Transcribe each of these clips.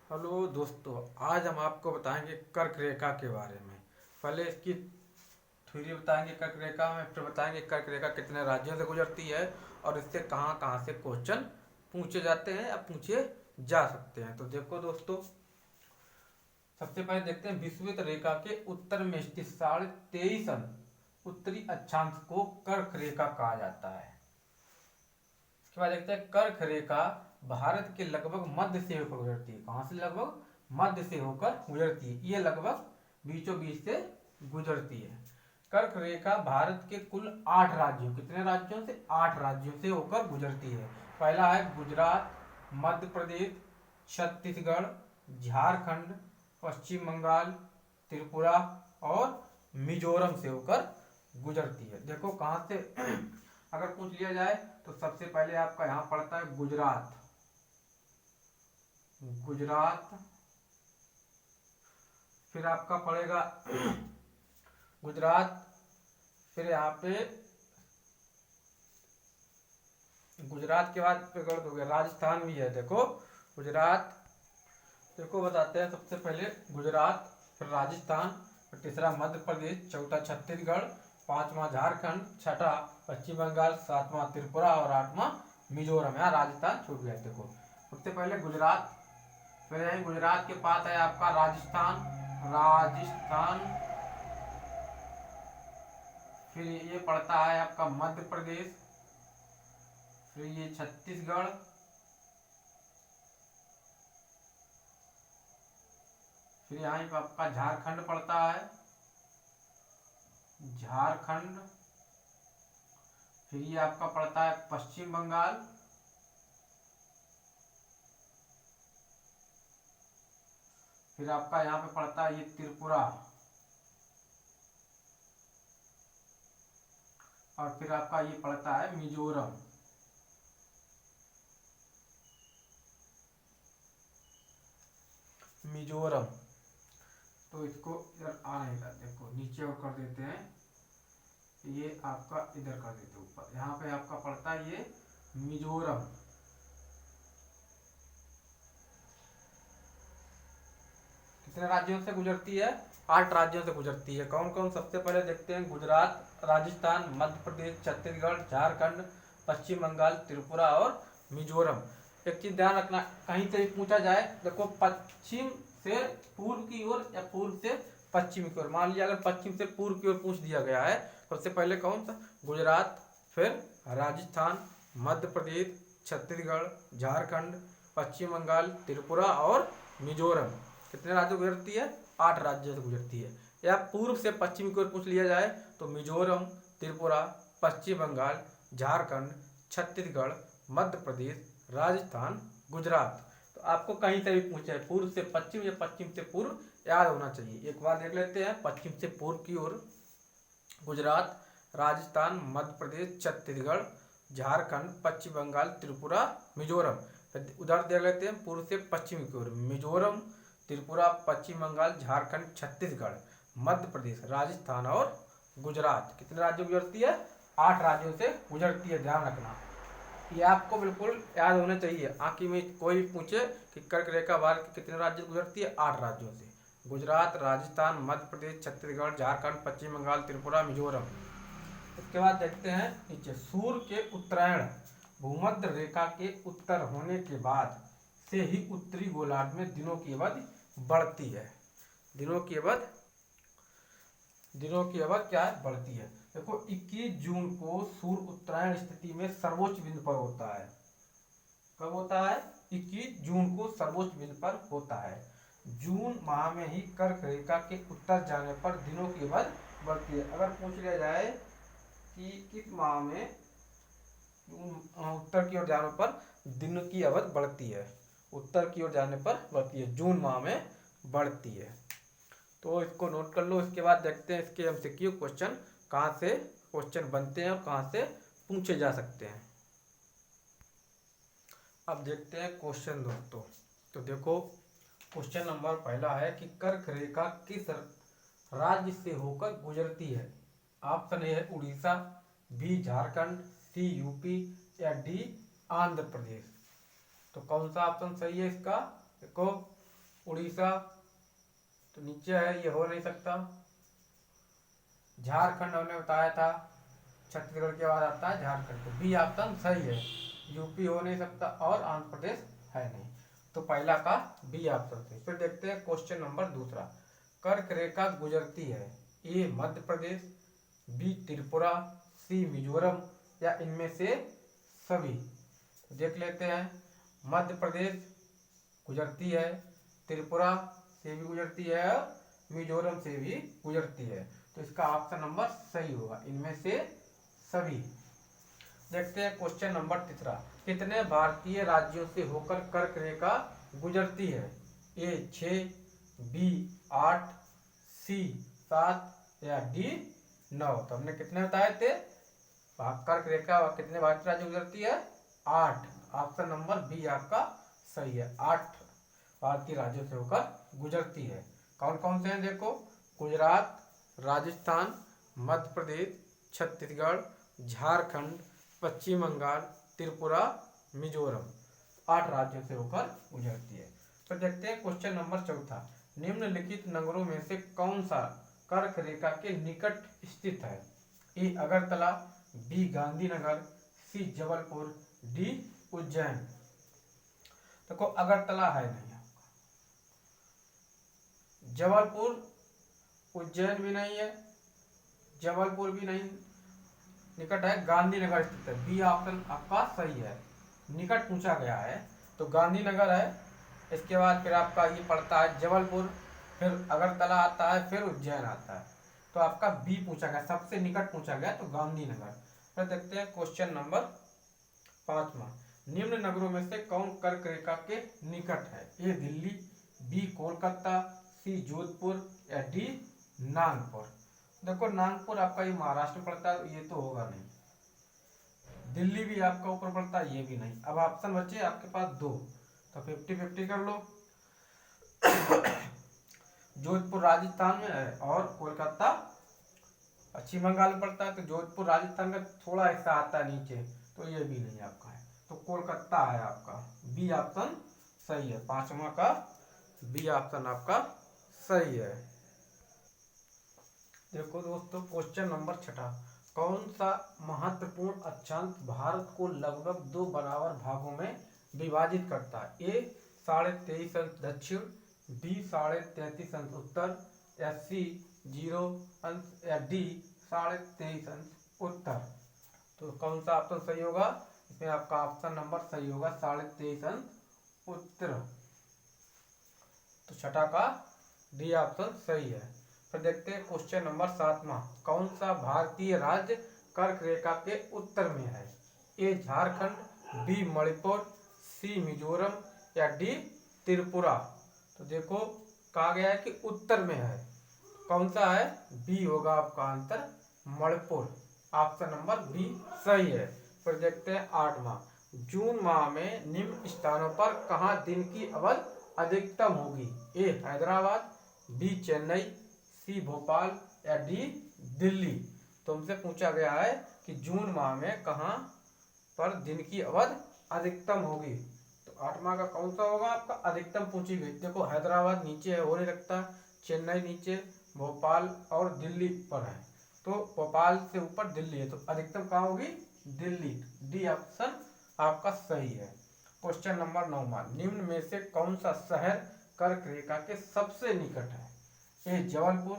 Hello दोस्तों, आज हम आपको बताएंगे कर्क रेखा के बारे में। पहले इसकी थ्योरी बताएंगे कर्क रेखा में, फिर बताएंगे कर्क रेखा कितने राज्यों से गुजरती है और इससे कहाँ कहाँ से क्वेश्चन पूछे जाते हैं या पूछे जा सकते हैं। तो देखो दोस्तों, सबसे पहले देखते हैं विषुवत रेखा के उत्तर में स्थित 23.5 अंश उत्तरी अक्षांश को कर्क रेखा कहा जाता है। इसके बाद देखते हैं कर्क रेखा भारत के लगभग मध्य से होकर गुजरती है। कहां से? लगभग मध्य से होकर गुजरती है। ये लगभग बीचों बीच से गुजरती है। कर्क रेखा भारत के कुल 8 राज्यों, कितने राज्यों से? 8 राज्यों से होकर गुजरती है। पहला है गुजरात, मध्य प्रदेश, छत्तीसगढ़, झारखंड, पश्चिम बंगाल, त्रिपुरा और मिजोरम से होकर गुजरती है। देखो कहां से अगर पूछ लिया जाए तो सबसे पहले आपका यहां पड़ता है गुजरात। गुजरात, फिर आपका पड़ेगा गुजरात, फिर यहाँ पे गुजरात के बाद पकड़ दोगे राजस्थान भी है। देखो गुजरात, देखो बताते हैं। सबसे पहले गुजरात, फिर राजस्थान, फिर तीसरा मध्य प्रदेश, चौथा छत्तीसगढ़, पांचवा झारखंड, छठा पश्चिम बंगाल, सातवां त्रिपुरा और आठवां मिजोरम। यहाँ राजस्थान छूट गया। देखो सबसे पहले गुजरात, फिर यही गुजरात के पास है आपका राजस्थान, राजस्थान, फिर ये पड़ता है आपका मध्य प्रदेश, फिर ये छत्तीसगढ़, फिर यहाँ पे आपका झारखंड पड़ता है, झारखंड, फिर ये आपका पड़ता है पश्चिम बंगाल, फिर आपका यहाँ पे पड़ता है ये त्रिपुरा, और फिर आपका ये पड़ता है मिजोरम। मिजोरम, तो इसको इधर आ नहीं था, देखो नीचे और कर देते हैं, ये आपका इधर कर देते ऊपर। यहाँ पे आपका पड़ता है ये मिजोरम। कितने राज्यों से गुजरती है? 8 राज्यों से गुजरती है। कौन कौन? सबसे पहले देखते हैं गुजरात, राजस्थान, मध्य प्रदेश, छत्तीसगढ़, झारखंड, पश्चिम बंगाल, त्रिपुरा और मिजोरम। एक चीज ध्यान रखना, कहीं से भी पूछा जाए, देखो पश्चिम से पूर्व की ओर या पूर्व से पश्चिम की ओर। मान लिया अगर पश्चिम से पूर्व की ओर पूछ दिया गया है, सबसे पहले कौन सा? गुजरात, फिर राजस्थान, मध्य प्रदेश, छत्तीसगढ़, झारखंड, पश्चिम बंगाल, त्रिपुरा और मिजोरम। कितने राज्यों से गुजरती है? 8 राज्यों से गुजरती है। या पूर्व से पश्चिम की ओर पूछ लिया जाए तो मिजोरम, त्रिपुरा, पश्चिम बंगाल, झारखंड, छत्तीसगढ़, मध्य प्रदेश, राजस्थान, गुजरात। तो आपको कहीं से भी पूछा है पूर्व से पश्चिम या पश्चिम से पूर्व, याद होना चाहिए। एक बार देख लेते हैं। पश्चिम से पूर्व की ओर गुजरात, राजस्थान, मध्य प्रदेश, छत्तीसगढ़, झारखंड, पश्चिम बंगाल, त्रिपुरा, मिजोरम। उधर देख लेते हैं पूर्व से पश्चिम की ओर मिजोरम, त्रिपुरा, पश्चिम बंगाल, झारखंड, छत्तीसगढ़, मध्य प्रदेश, राजस्थान और गुजरात। कितने राज्यों से गुजरती है? 8 राज्यों से गुजरती है। ध्यान रखना, ये आपको बिल्कुल याद होना चाहिए। आखिर में कोई भी पूछे कि कर्क रेखा भारत के कितने राज्यों से गुजरती है? 8 राज्यों से। गुजरात, राजस्थान, मध्य प्रदेश, छत्तीसगढ़, झारखंड, पश्चिम बंगाल, त्रिपुरा, मिजोरम। इसके बाद देखते हैं नीचे, सूर्य के उत्तरायण भूमध्य रेखा के उत्तर होने के बाद से ही उत्तरी गोलार्ध में दिनों की अवधि बढ़ती है। दिनों की अवधि क्या है? बढ़ती है। देखो 21 जून को सूर्य उत्तरायण स्थिति में सर्वोच्च बिंदु पर होता है। कब होता है? 21 जून को सर्वोच्च बिंदु पर होता है। जून माह में ही कर्क रेखा के उत्तर जाने पर दिनों की अवधि बढ़ती है। अगर पूछ लिया जाए कि किस माह में उत्तर की ओर जाने पर दिन की अवधि बढ़ती है, उत्तर की ओर जाने पर बढ़ती है, जून माह में बढ़ती है। तो इसको नोट कर लो। इसके बाद देखते हैं इसके एमसीक्यू क्वेश्चन, कहाँ से क्वेश्चन बनते हैं और कहाँ से पूछे जा सकते हैं। अब देखते हैं क्वेश्चन दोस्तों। तो देखो क्वेश्चन नंबर पहला है कि कर्क रेखा किस राज्य से होकर गुजरती है? ऑप्शन ए है उड़ीसा, बी झारखंड, सी यूपी या डी आंध्र प्रदेश। तो कौन सा ऑप्शन सही है इसका? देखो उड़ीसा तो नीचे है, ये हो नहीं सकता। झारखंड हमने बताया था, छत्तीसगढ़ के बाद आता है झारखंड, तो बी ऑप्शन सही है। यूपी हो नहीं सकता और आंध्र प्रदेश है नहीं, तो पहला का बी ऑप्शन सही। फिर देखते हैं क्वेश्चन नंबर दूसरा। कर्क रेखा गुजरती है, ए मध्य प्रदेश, बी त्रिपुरा, सी मिजोरम या इनमें से सभी। देख लेते हैं। मध्य प्रदेश गुजरती है, त्रिपुरा से भी गुजरती है और मिजोरम से भी गुजरती है, तो इसका ऑप्शन नंबर सही होगा, इनमें से सभी। देखते हैं क्वेश्चन नंबर तीसरा। कितने भारतीय राज्यों से होकर कर्क रेखा गुजरती है? ए 6, बी 8, सी 7 या डी 9। तो हमने कितने बताए थे? कर्क रेखा कितने भारतीय राज्यों गुजरती है? 8। ऑप्शन नंबर बी आपका सही है, 8 भारतीय राज्यों से होकर गुजरती है। कौन कौन से हैं देखो, गुजरात, राजस्थान, मध्य प्रदेश, छत्तीसगढ़, झारखंड, पश्चिम बंगाल, त्रिपुरा, मिजोरम, 8 राज्यों से होकर गुजरती है। तो देखते हैं क्वेश्चन नंबर चौथा। निम्नलिखित नगरों में से कौन सा कर्क रेखा के निकट स्थित है? ए अगरतला, बी गांधीनगर, सी जबलपुर, डी उज्जैन। देखो अगरतला है नहीं आपका, जबलपुर, उज्जैन भी नहीं है, जबलपुर भी नहीं निकट है, गांधीनगर स्थित है। बी ऑप्शन आपका सही है, निकट पूछा गया है तो गांधीनगर है। इसके बाद फिर आपका ये पड़ता है जबलपुर, फिर अगरतला आता है, फिर उज्जैन आता है, तो आपका बी पूछा गया, सबसे निकट पूछा गया तो गांधीनगर। फिर देखते हैं क्वेश्चन नंबर 5वां। निम्न नगरों में से कौन कर्क रेखा के निकट है? ए दिल्ली, बी कोलकाता, सी जोधपुर या डी नागपुर। देखो नागपुर आपका ये महाराष्ट्र पड़ता है, ये तो होगा नहीं। दिल्ली भी आपका ऊपर पड़ता है, ये भी नहीं। अब ऑप्शन बचे आपके पास 2, तो 50-50 कर लो। जोधपुर राजस्थान में है और कोलकाता पश्चिम बंगाल में पड़ता है, तो जोधपुर राजस्थान का थोड़ा हिस्सा आता है नीचे, तो ये भी नहीं आपका है, तो कोलकाता है आपका। बी ऑप्शन सही है, 5वां का बी ऑप्शन आपका सही है। देखो दोस्तों क्वेश्चन नंबर 6। कौन सा महत्वपूर्ण अक्षांश भारत को लगभग 2 बराबर भागों में विभाजित करता है? ए 23.5 अंश दक्षिण, बी 33.5 अंश उत्तर या सी 0 अंश या डी 23.5 अंश उत्तर। तो कौन सा ऑप्शन सही होगा? इसमें आपका ऑप्शन नंबर सही होगा 23.5 अंश उत्तर। तो 6 का डी ऑप्शन सही है। फिर देखते हैं क्वेश्चन नंबर 7वां। कौन सा भारतीय राज्य कर्क रेखा के उत्तर में है? ए झारखंड, बी मणिपुर, सी मिजोरम या डी त्रिपुरा। तो देखो कहा गया है कि उत्तर में है, कौन सा है? बी होगा आपका answer, Manipur. Option number B सही है। फिर देखते हैं 8वां। जून माह में निम्न स्थानों पर कहाँ दिन की अवधि अधिकतम होगी? ए हैदराबाद, बी चेन्नई, सी भोपाल या डी दिल्ली। तुमसे पूछा गया है कि जून माह में कहाँ पर दिन की अवधि अधिकतम होगी, तो 8वां का कौन सा होगा आपका? अधिकतम पूछी गई। देखो हैदराबाद नीचे है, हो नहीं सकता, चेन्नई नीचे, भोपाल और दिल्ली पर है, तो भोपाल से ऊपर दिल्ली है, तो अधिकतम कहाँ होगी? दिल्ली। डी ऑप्शन आपका सही है। क्वेश्चन नंबर 9वां। निम्न में से कौन सा शहर कर्क रेखा के सबसे निकट है? ए जबलपुर,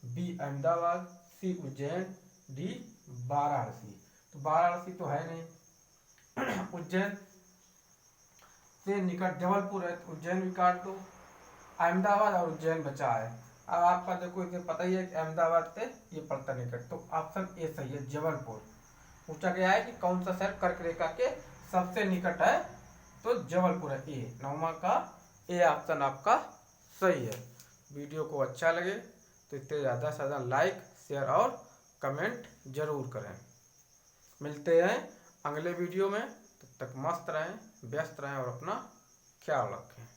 बी अहमदाबाद, सी उज्जैन, डी वाराणसी। तो वाराणसी तो है नहीं। उज्जैन से निकट जबलपुर है, तो उज्जैन भी काट दो। अहमदाबाद और उज्जैन बचा है। अब आपका देखो इसे पता ही है कि अहमदाबाद से ये पड़ता निकट, तो ऑप्शन ए सही है, जबलपुर। पूछा गया है कि कौन सा शहर कर्क रेखा के सबसे निकट है, तो जबलपुर है, ए। 9वां का ए ऑप्शन आपका सही है। वीडियो को अच्छा लगे तो इतने ज़्यादा से ज़्यादा लाइक, शेयर और कमेंट जरूर करें। मिलते हैं अगले वीडियो में, तब तक मस्त रहें, व्यस्त रहें और अपना ख्याल रखें।